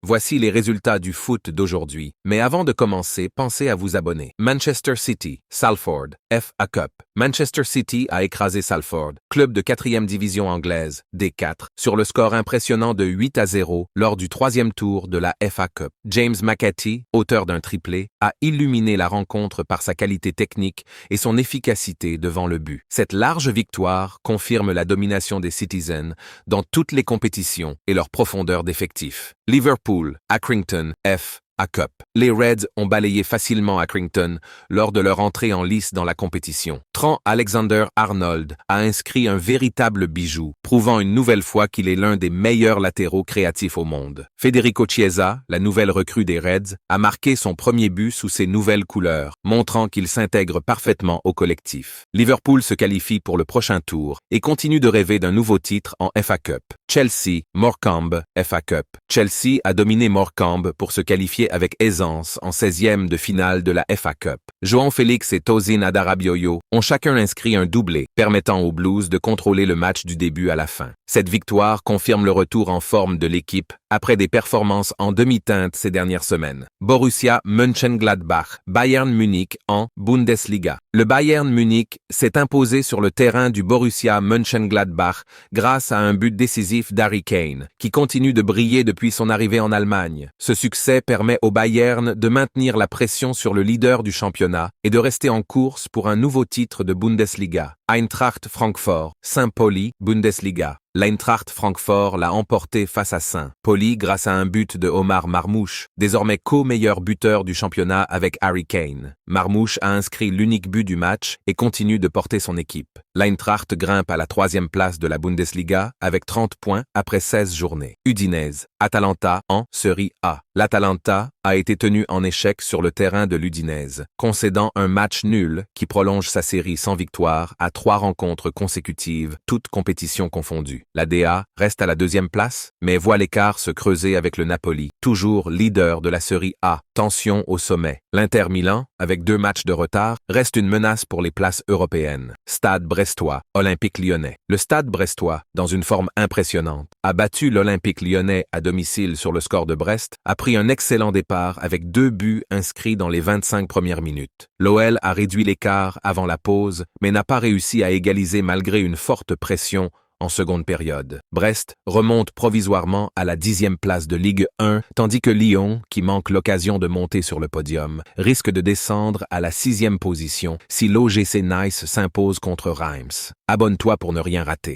Voici les résultats du foot d'aujourd'hui. Mais avant de commencer, pensez à vous abonner. Manchester City, Salford, FA Cup. Manchester City a écrasé Salford, club de 4e division anglaise, D4, sur le score impressionnant de 8-0 lors du 3e tour de la FA Cup. James McAtee, auteur d'un triplé, a illuminé la rencontre par sa qualité technique et son efficacité devant le but. Cette large victoire confirme la domination des Citizens dans toutes les compétitions et leur profondeur d'effectifs. Liverpool, Accrington, FA Cup. Les Reds ont balayé facilement Accrington lors de leur entrée en lice dans la compétition. Trent Alexander-Arnold a inscrit un véritable bijou, prouvant une nouvelle fois qu'il est l'un des meilleurs latéraux créatifs au monde. Federico Chiesa, la nouvelle recrue des Reds, a marqué son premier but sous ses nouvelles couleurs, montrant qu'il s'intègre parfaitement au collectif. Liverpool se qualifie pour le prochain tour et continue de rêver d'un nouveau titre en FA Cup. Chelsea, Morecambe, FA Cup. Chelsea a dominé Morecambe pour se qualifier avec aisance en 16e de finale de la FA Cup. João Félix et Tosin Adarabioyo ont chacun inscrit un doublé, permettant aux Blues de contrôler le match du début à la fin. Cette victoire confirme le retour en forme de l'équipe après des performances en demi-teinte ces dernières semaines. Borussia Mönchengladbach, Bayern Munich en Bundesliga. Le Bayern Munich s'est imposé sur le terrain du Borussia Mönchengladbach grâce à un but décisif d'Harry Kane, qui continue de briller depuis son arrivée en Allemagne. Ce succès permet au Bayern de maintenir la pression sur le leader du championnat et de rester en course pour un nouveau titre de Bundesliga. Eintracht Francfort, Saint-Pauli, Bundesliga. L'Eintracht Francfort l'a emporté face à Saint-Pauli grâce à un but de Omar Marmouche, désormais co-meilleur buteur du championnat avec Harry Kane. Marmouche a inscrit l'unique but du match et continue de porter son équipe. L'Eintracht grimpe à la 3e place de la Bundesliga avec 30 points après 16 journées. Udinese, Atalanta en Serie A. L'Atalanta a été tenu en échec sur le terrain de l'Udinese, concédant un match nul qui prolonge sa série sans victoire à 3 rencontres consécutives, toutes compétitions confondues. La DA reste à la 2e place, mais voit l'écart se creuser avec le Napoli, toujours leader de la Serie A. Tension au sommet. L'Inter Milan, avec 2 matchs de retard, reste une menace pour les places européennes. Stade brestois, Olympique lyonnais. Le Stade brestois, dans une forme impressionnante, a battu l'Olympique lyonnais à domicile sur le score de Brest, a pris un excellent départ avec 2 buts inscrits dans les 25 premières minutes. L'OL a réduit l'écart avant la pause, mais n'a pas réussi à égaliser malgré une forte pression en seconde période. Brest remonte provisoirement à la 10e place de Ligue 1, tandis que Lyon, qui manque l'occasion de monter sur le podium, risque de descendre à la 6e position si l'OGC Nice s'impose contre Reims. Abonne-toi pour ne rien rater.